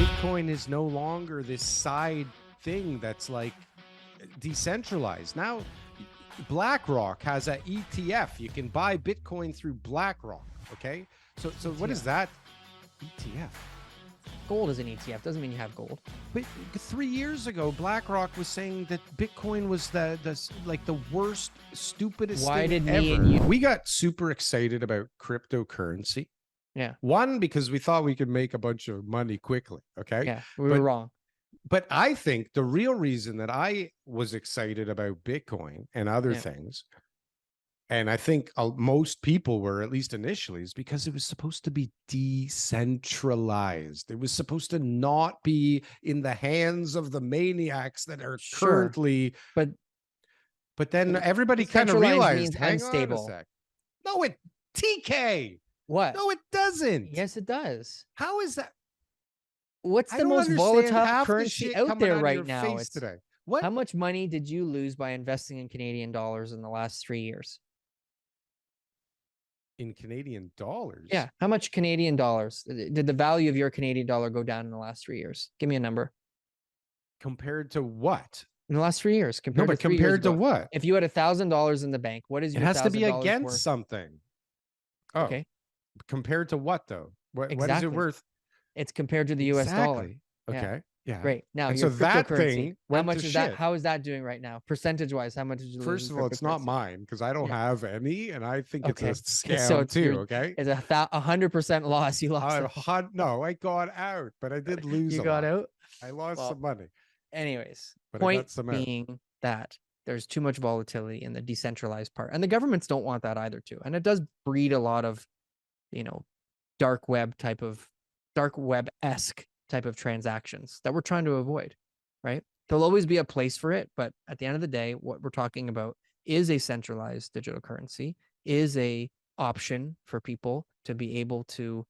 Bitcoin is no longer this side thing that's like decentralized. Now, BlackRock has an ETF. You can buy Bitcoin through BlackRock. Okay, so what is that? ETF. Gold is an ETF. Doesn't mean you have gold. But 3 years ago, BlackRock was saying that Bitcoin was the worst, stupidest Why thing did ever. me and you? We got super excited about cryptocurrency. Yeah. One, because we thought we could make a bunch of money quickly. Okay. Yeah, we were wrong. But I think the real reason that I was excited about Bitcoin and other things, and I think most people were, at least initially, is because it was supposed to be decentralized. It was supposed to not be in the hands of the maniacs that are currently. But then everybody kind of realized, hang on a sec. No, TK. What? No, it doesn't. Yes, it does. How is that? What's the most volatile currency out there right now? Today. What? How much money did you lose by investing in Canadian dollars in the last 3 years? In Canadian dollars? Yeah. How much Canadian dollars? Did the value of your Canadian dollar go down in the last 3 years? Give me a number. Compared to what? In the last 3 years. Compared to what? If you had $1,000 in the bank, what is your $1,000 worth? It has to be against something. Oh. Okay. Compared to what, though? What is it worth? It's compared to the US dollar. Okay. Yeah. Great. Now, and your so that cryptocurrency, thing how much is that? How is that doing right now? Percentage-wise, how much did you lose? First of all, it's not mine because I don't have any, and I think it's a scam so too. Okay. It's 100% loss. You lost. No, I got out, but I did lose. You got out? I lost some money. Anyways, but point being that there's too much volatility in the decentralized part, and the governments don't want that either too. And it does breed a lot of, dark web-esque type of transactions that we're trying to avoid, right? There'll always be a place for it, but at the end of the day, what we're talking about is a centralized digital currency, is a option for people to be able to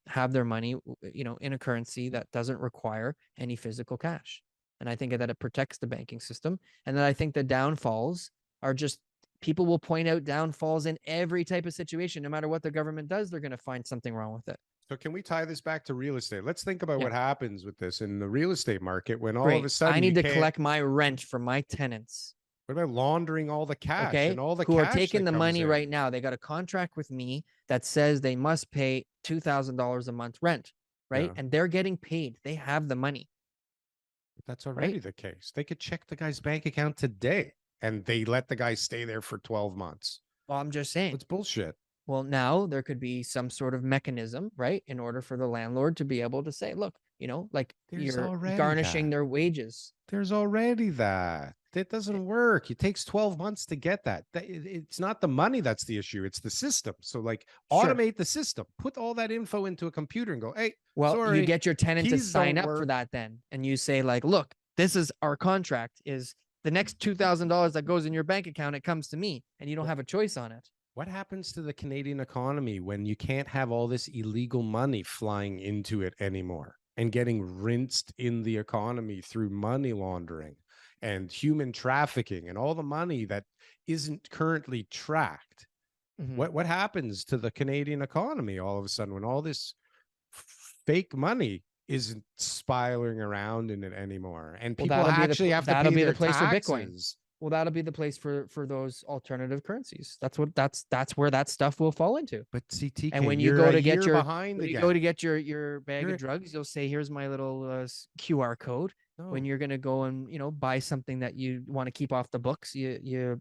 have their money, in a currency that doesn't require any physical cash. And I think that it protects the banking system. And then I think the downfalls are just, people will point out downfalls in every type of situation. No matter what the government does, they're going to find something wrong with it. So can we tie this back to real estate? Let's think about what happens with this in the real estate market when all of a sudden I need to collect my rent from my tenants. What about laundering all the cash and all the who cash are taking the money in? right now? They got a contract with me that says they must pay $2,000 a month rent, right? And they're getting paid. They have the money. But that's already the case. They could check the guy's bank account today and they let the guy stay there for 12 months. Well, I'm just saying. It's bullshit. Well, now there could be some sort of mechanism, right? In order for the landlord to be able to say, look, you're garnishing their wages. There's already that. That doesn't work. It takes 12 months to get that. It's not the money that's the issue. It's the system. So automate the system. Put all that info into a computer and go, hey, sorry, you get your tenant to sign up for that then. And you say look, this is our contract is the next $2,000 that goes in your bank account. It comes to me and you don't have a choice on it. What happens to the Canadian economy when you can't have all this illegal money flying into it anymore and getting rinsed in the economy through money laundering and human trafficking and all the money that isn't currently tracked? What happens to the Canadian economy all of a sudden when all this fake money isn't spiraling around in it anymore and people actually have to pay their taxes? Well, that'll be the place for those alternative currencies. That's where that stuff will fall into. But CTK, and when you go to get your bag of drugs, you'll say, "Here's my little QR code." No. When you're gonna go and buy something that you want to keep off the books, you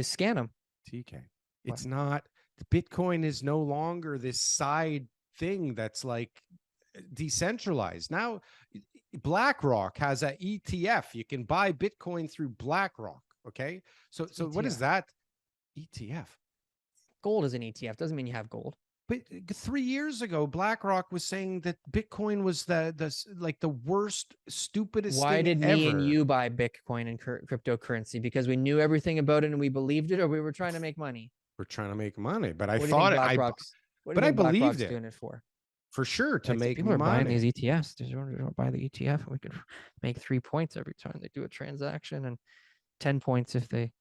scan them. TK, it's not. Bitcoin is no longer this side thing that's like decentralized. Now, BlackRock has an ETF. You can buy Bitcoin through BlackRock. Okay. So ETF. What is that? ETF. Gold is an ETF. Doesn't mean you have gold. But 3 years ago, BlackRock was saying that Bitcoin was the worst, stupidest Why thing did ever. Me and you buy Bitcoin and cryptocurrency? Because we knew everything about it and we believed it, or we were trying to make money? We're trying to make money, but I believed it. Doing it for sure, to make people money. Are buying these ETFs. They don't buy the ETF, and we could make 3 points every time they do a transaction, and 10 points if they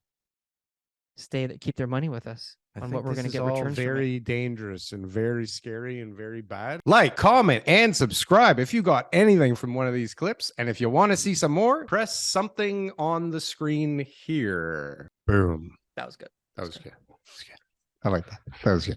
keep their money with us. on what we're going to get returns from it. Very dangerous and very scary and very bad. Like, comment, and subscribe if you got anything from one of these clips. And if you want to see some more, press something on the screen here. Boom. That was good. That was good. I like that. That was good.